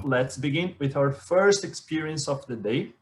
let's begin with our first experience of the day.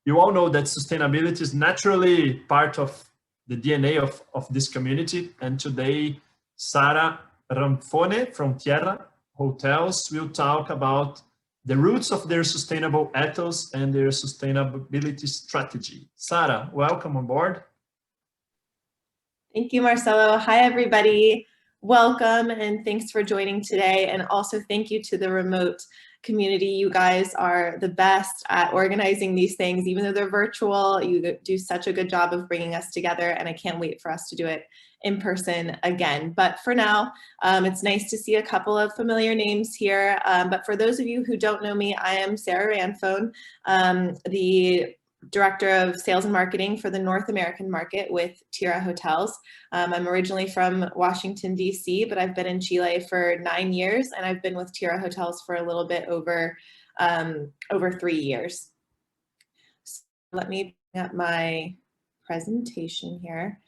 You all know that sustainability is naturally part of the DNA of this community. And today, Sara Ramfone from Tierra Hotels will talk about the roots of their sustainable ethos and their sustainability strategy. Sara, welcome on board. Thank you, Marcelo. Hi, everybody. Welcome and thanks for joining today. And also thank you to the remote community. You guys are the best at organizing these things. Even though they're virtual, you do such a good job of bringing us together, and I can't wait for us to do it in person again. But for now, it's nice to see a couple of familiar names here. But for those of you who don't know me, I am Sara Ramfone, the Director of Sales and Marketing for the North American market with Tierra Hotels. I'm originally from Washington, D.C., but I've been in Chile for 9 years, and I've been with Tierra Hotels for a little bit over 3 years. So let me bring up my presentation here.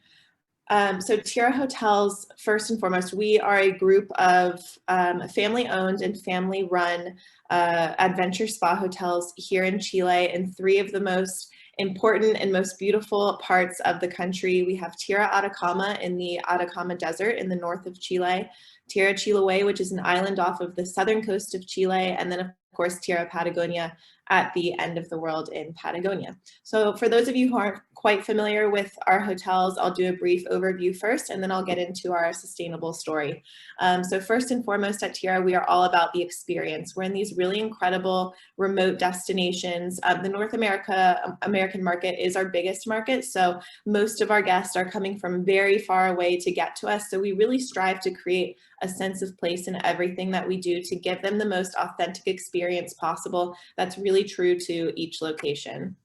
So Tierra Hotels, first and foremost, we are a group of family-owned and family-run adventure spa hotels here in Chile in 3 of the most important and most beautiful parts of the country. We have Tierra Atacama in the Atacama Desert in the north of Chile, Tierra Chiloé, which is an island off of the southern coast of Chile, and then of course Tierra Patagonia at the end of the world in Patagonia. So for those of you who aren't quite familiar with our hotels, I'll do a brief overview first, and then I'll get into our sustainable story. So first and foremost at Tierra, we are all about the experience. We're in these really incredible remote destinations. The North American market is our biggest market, so most of our guests are coming from very far away to get to us. So we really strive to create a sense of place in everything that we do to give them the most authentic experience possible that's really true to each location.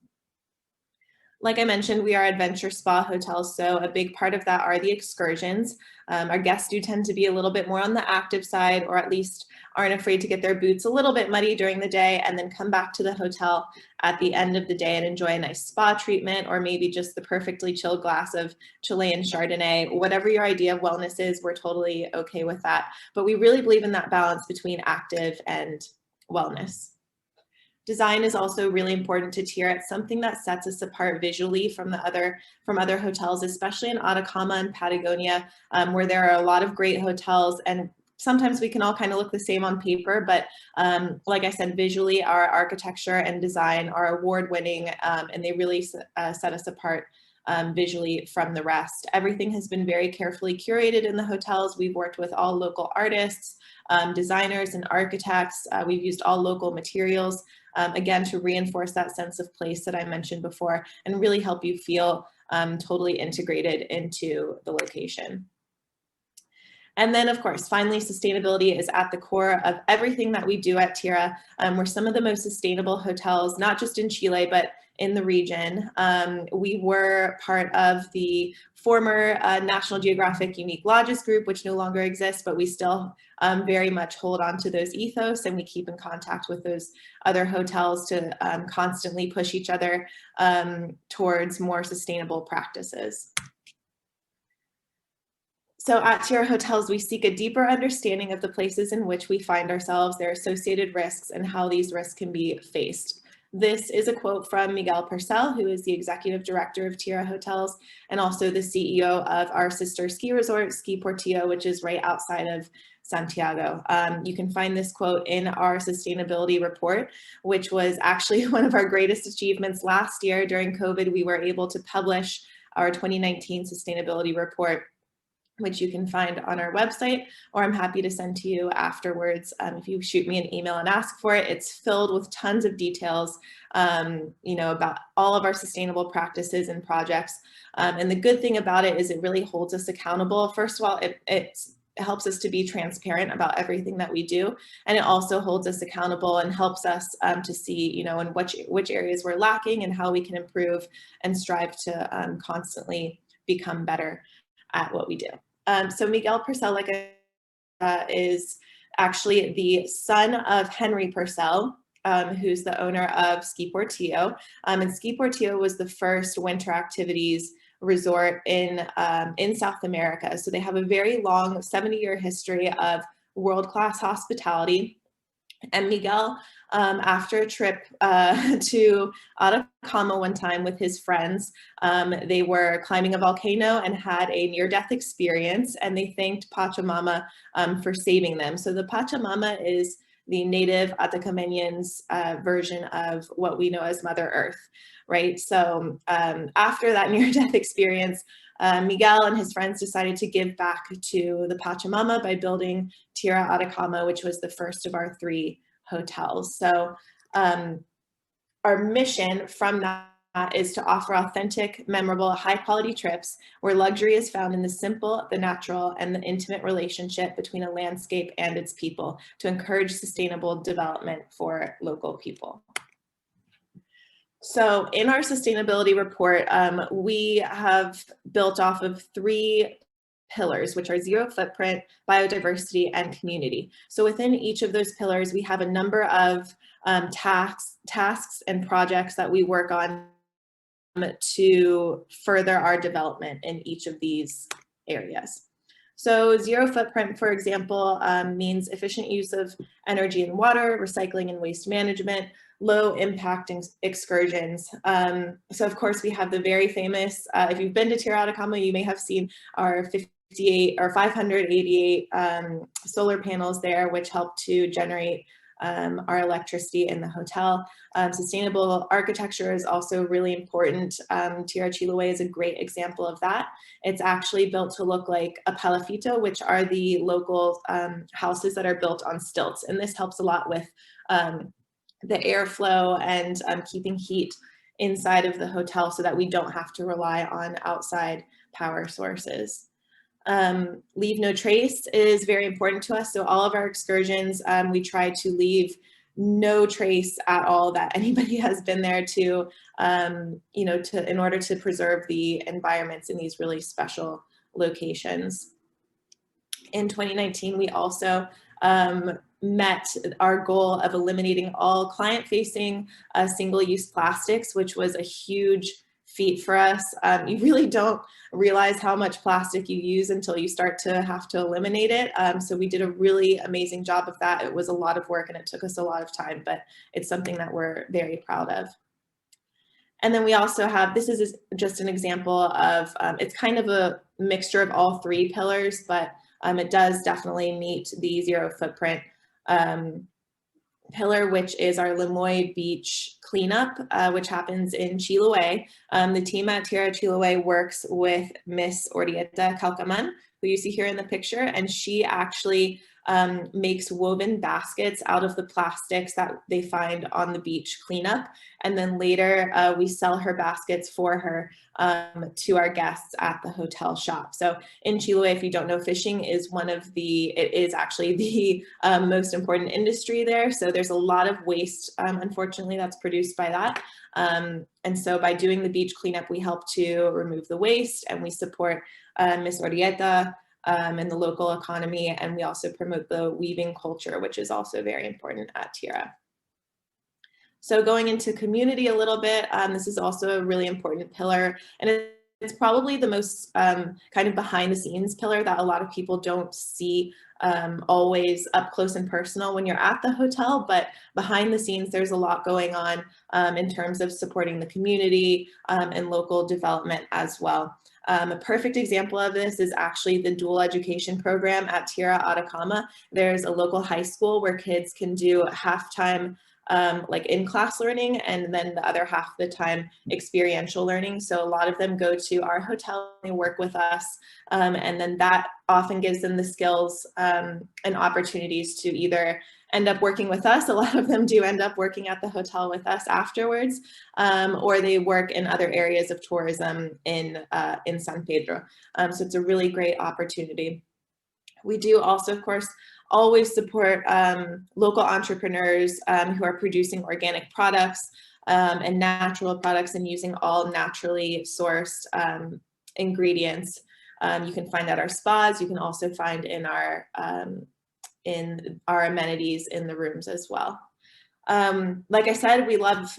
Like I mentioned, we are adventure spa hotels, so a big part of that are the excursions. Our guests do tend to be a little bit more on the active side, or at least aren't afraid to get their boots a little bit muddy during the day and then come back to the hotel at the end of the day and enjoy a nice spa treatment, or maybe just the perfectly chilled glass of Chilean Chardonnay. Whatever your idea of wellness is, we're totally okay with that. But we really believe in that balance between active and wellness. Design is also really important to Tierra. It's something that sets us apart visually from other hotels, especially in Atacama and Patagonia, where there are a lot of great hotels, and sometimes we can all kind of look the same on paper, but like I said, visually our architecture and design are award-winning, and they really set us apart visually from the rest. Everything has been very carefully curated in the hotels. We've worked with all local artists, designers and architects. We've used all local materials, again, to reinforce that sense of place that I mentioned before and really help you feel totally integrated into the location. And then, of course, finally, sustainability is at the core of everything that we do at Tierra. We're some of the most sustainable hotels, not just in Chile, but in the region. We were part of the former National Geographic Unique Lodges group, which no longer exists, but we still very much hold on to those ethos, and we keep in contact with those other hotels to constantly push each other towards more sustainable practices. So at Tierra Hotels, we seek a deeper understanding of the places in which we find ourselves, their associated risks, and how these risks can be faced. This is a quote from Miguel Purcell, who is the executive director of Tierra Hotels and also the CEO of our sister ski resort, Ski Portillo, which is right outside of Santiago. You can find this quote in our sustainability report, which was actually one of our greatest achievements last year. During COVID, we were able to publish our 2019 sustainability report, which you can find on our website, or I'm happy to send to you afterwards. If you shoot me an email and ask for it, it's filled with tons of details, about all of our sustainable practices and projects. And the good thing about it is it really holds us accountable. First of all, it helps us to be transparent about everything that we do, and it also holds us accountable and helps us to see, in which areas we're lacking and how we can improve and strive to constantly become better at what we do. So Miguel Purcell, is actually the son of Henry Purcell, who's the owner of Ski Portillo. And Ski Portillo was the first winter activities resort in South America. So they have a very long 70-year history of world-class hospitality. And Miguel, after a trip to Atacama one time with his friends, they were climbing a volcano and had a near-death experience, and they thanked Pachamama for saving them. So the Pachamama is the native Atacamanians' version of what we know as Mother Earth, right? So after that near-death experience, Miguel and his friends decided to give back to the Pachamama by building Tierra Atacama, which was the first of our 3 hotels. So our mission from that is to offer authentic, memorable, high-quality trips where luxury is found in the simple, the natural, and the intimate relationship between a landscape and its people to encourage sustainable development for local people. So in our sustainability report, we have built off of 3 pillars, which are zero footprint, biodiversity, and community. So within each of those pillars, we have a number of tasks and projects that we work on to further our development in each of these areas. So zero footprint, for example, means efficient use of energy and water, recycling and waste management, low impact excursions. So of course we have the very famous, if you've been to Tierra Atacama, you may have seen our 58 or 588 solar panels there, which help to generate our electricity in the hotel. Sustainable architecture is also really important. Tierra Chiloé is a great example of that. It's actually built to look like a palafito, which are the local houses that are built on stilts. And this helps a lot with the airflow and keeping heat inside of the hotel so that we don't have to rely on outside power sources. Leave no trace is very important to us. So all of our excursions, we try to leave no trace at all that anybody has been there to, you know, in order to preserve the environments in these really special locations. In 2019, we also met our goal of eliminating all client-facing single-use plastics, which was a huge feat for us. You really don't realize how much plastic you use until you start to have to eliminate it. So we did a really amazing job of that. It was a lot of work and it took us a lot of time, but it's something that we're very proud of. And then we also have, this is just an example of, it's kind of a mixture of all 3 pillars, but it does definitely meet the zero footprint pillar, which is our Lemoy beach cleanup, which happens in Chiloé. The team at Tierra Chiloé works with Miss Ordieta Calcaman, who you see here in the picture, and she actually makes woven baskets out of the plastics that they find on the beach cleanup. And then later we sell her baskets for her to our guests at the hotel shop. So in Chiloé, if you don't know, fishing is it is actually the most important industry there. So there's a lot of waste, unfortunately, that's produced by that. And so by doing the beach cleanup, we help to remove the waste and we support Miss Ordieta and the local economy. And we also promote the weaving culture, which is also very important at Tierra. So going into community a little bit, this is also a really important pillar. And it's probably the most kind of behind the scenes pillar that a lot of people don't see always up close and personal when you're at the hotel, but behind the scenes, there's a lot going on in terms of supporting the community and local development as well. A perfect example of this is actually the dual education program at Tierra Atacama. There's a local high school where kids can do half-time like in-class learning, and then the other half of the time experiential learning. So a lot of them go to our hotel and work with us, and then that often gives them the skills and opportunities to either end up working with us. A lot of them do end up working at the hotel with us afterwards, or they work in other areas of tourism in San Pedro. So it's a really great opportunity. We do also, of course, always support local entrepreneurs who are producing organic products and natural products and using all naturally sourced ingredients. You can find at our spas. You can also find in our amenities in the rooms as well. Like I said, we love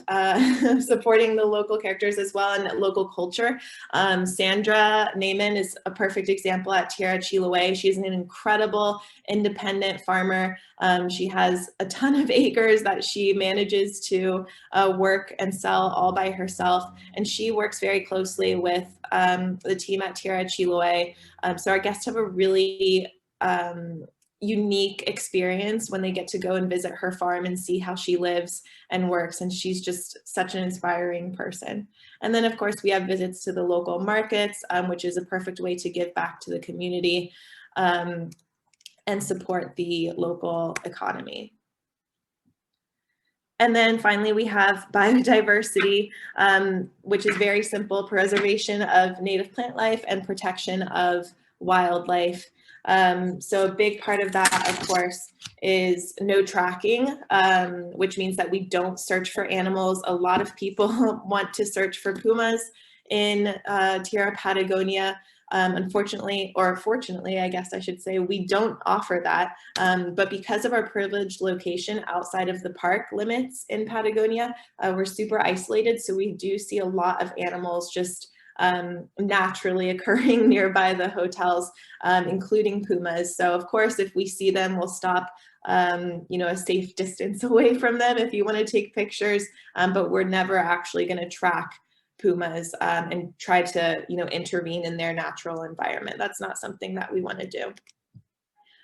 supporting the local characters as well and local culture. Sandra Naiman is a perfect example at Tierra Chiloé. She's an incredible independent farmer. She has a ton of acres that she manages to work and sell all by herself. And she works very closely with the team at Tierra Chiloé. So our guests have a really unique experience when they get to go and visit her farm and see how she lives and works, and she's just such an inspiring person. And then of course we have visits to the local markets, which is a perfect way to give back to the community and support the local economy. And then finally, we have biodiversity, which is very simple: preservation of native plant life and protection of wildlife. So a big part of that, of course, is no tracking, which means that we don't search for animals. A lot of people want to search for pumas in Tierra Patagonia. Unfortunately, or fortunately, I guess I should say, we don't offer that. But because of our privileged location outside of the park limits in Patagonia, we're super isolated. So we do see a lot of animals just naturally occurring nearby the hotels, including pumas. So of course, if we see them, we'll stop a safe distance away from them if you want to take pictures, but we're never actually going to track pumas and try to intervene in their natural environment. That's not something that we want to do.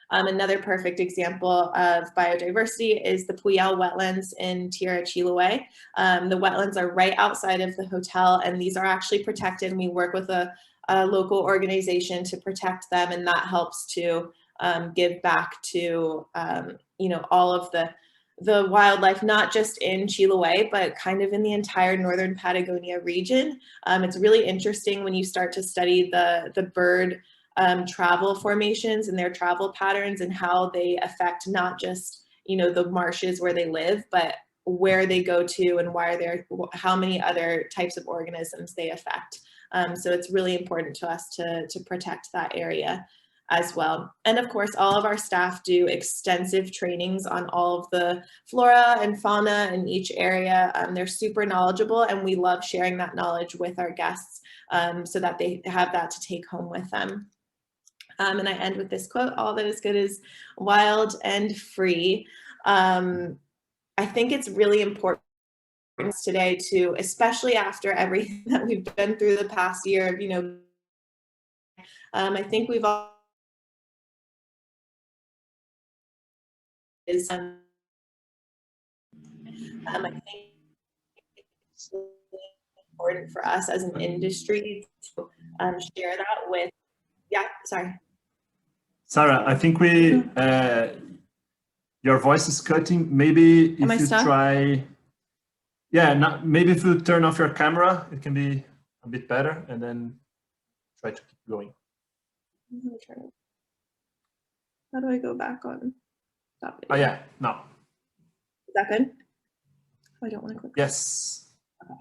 Another perfect example of biodiversity is the Puyal Wetlands in Tierra Chiloé. The wetlands are right outside of the hotel, and these are actually protected. We work with a local organization to protect them, and that helps to give back to all of the wildlife, not just in Chiloé, but kind of in the entire northern Patagonia region. It's really interesting when you start to study the bird travel formations and their travel patterns and how they affect not just the marshes where they live, but where they go to and how many other types of organisms they affect. So it's really important to us to protect that area as well. And of course, all of our staff do extensive trainings on all of the flora and fauna in each area. They're super knowledgeable, and we love sharing that knowledge with our guests so that they have that to take home with them. And I end with this quote: "All that is good is wild and free." I think it's really important today to, especially after everything that we've been through the past year, I think we've all I think it's really important for us as an industry to share that with, sorry. Sarah, I think your voice is cutting. Maybe if you try, maybe if you turn off your camera, it can be a bit better, and then try to keep going. How do I go back on? Oh yeah, now. Is that good? I don't want to click. Yes. Okay.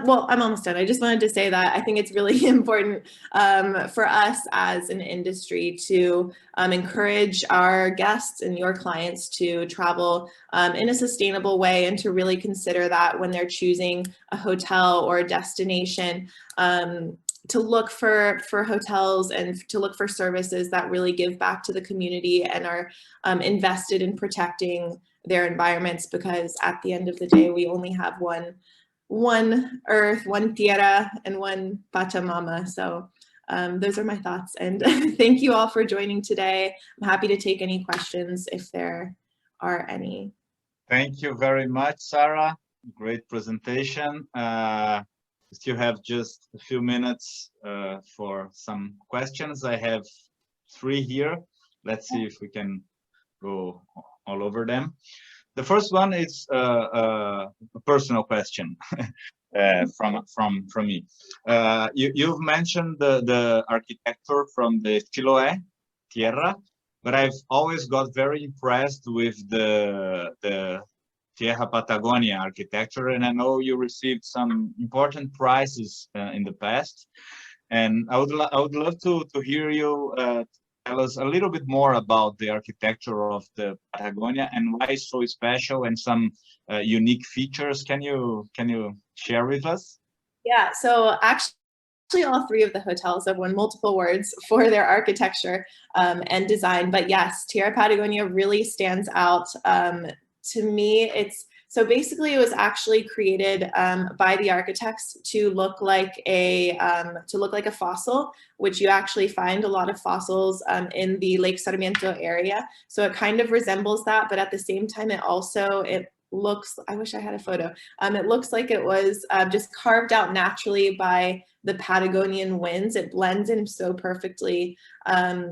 Well, I'm almost done. I just wanted to say that I think it's really important for us as an industry to encourage our guests and your clients to travel in a sustainable way, and to really consider that when they're choosing a hotel or a destination, to look for hotels and to look for services that really give back to the community and are invested in protecting their environments, because at the end of the day, we only have one earth, one tierra, and one Pachamama. So those are my thoughts, and thank you all for joining today. I'm happy to take any questions if there are any. Thank you very much, Sarah. Great presentation. Still have just a few minutes for some questions. I have 3 here. Let's see if we can go all over them. The first one is a personal question from me. You've mentioned the architecture from the Chiloé, Tierra, but I've always got very impressed with the Tierra Patagonia architecture, and I know you received some important prizes in the past. And I would love to hear you tell us a little bit more about the architecture of the Patagonia and why it's so special and some unique features. Can you share with us? Yeah, so actually all three of the hotels have won multiple awards for their architecture and design. But yes, Tierra Patagonia really stands out. To me, so basically it was actually created by the architects to look like a fossil, which you actually find a lot of fossils in the Lake Sarmiento area. So it kind of resembles that, but at the same time, it looks, I wish I had a photo. It looks like it was just carved out naturally by the Patagonian winds. It blends in so perfectly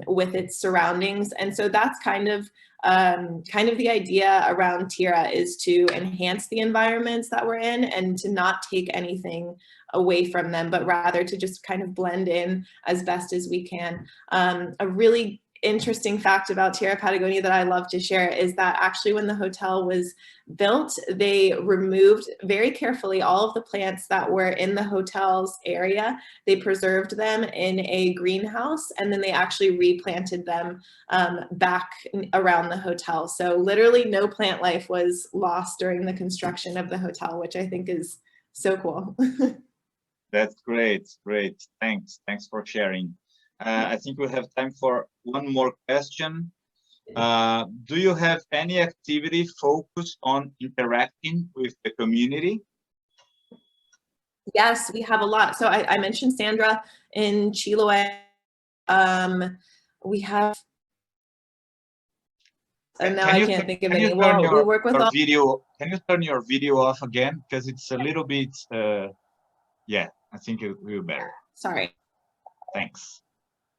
with its surroundings. And so that's kind of the idea around Tierra, is to enhance the environments that we're in and to not take anything away from them, but rather to just kind of blend in as best as we can. A really interesting fact about Tierra Patagonia that I love to share is that actually when the hotel was built, they removed very carefully all of the plants that were in the hotel's area. They preserved them in a greenhouse, and then they actually replanted them back around the hotel. So literally no plant life was lost during the construction of the hotel, which I think is so cool. That's great. Thanks for sharing. I think we have time for one more question. Do you have any activity focused on interacting with the community? Yes, we have a lot. So I mentioned Sandra in Chiloé. We have, and now I can't think of any. Well, we work with all video. Can you turn your video off again? Because it's a little bit, yeah, I think it will be better. Sorry. Thanks.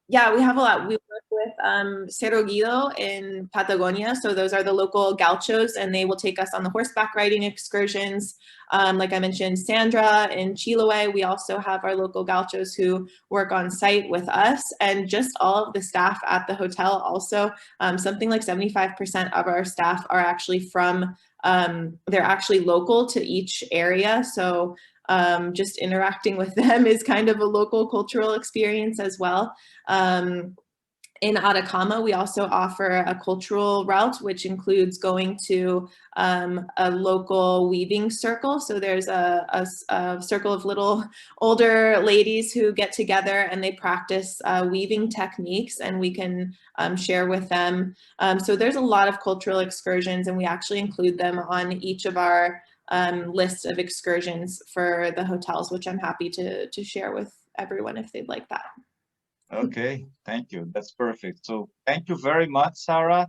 Yeah, we have a lot. We work with Cerro Guido in Patagonia. So those are the local gauchos, and they will take us on the horseback riding excursions. Like I mentioned, Sandra in Chiloé. We also have our local gauchos who work on site with us, and just all of the staff at the hotel also. Something like 75% of our staff are actually from, they're actually local to each area. So just interacting with them is kind of a local cultural experience as well. In Atacama, we also offer a cultural route, which includes going to a local weaving circle. So there's a circle of little older ladies who get together and they practice weaving techniques, and we can share with them. So there's a lot of cultural excursions, and we actually include them on each of our list of excursions for the hotels, which I'm happy to share with everyone if they'd like that. Okay, thank you. That's perfect. So thank you very much, Sarah.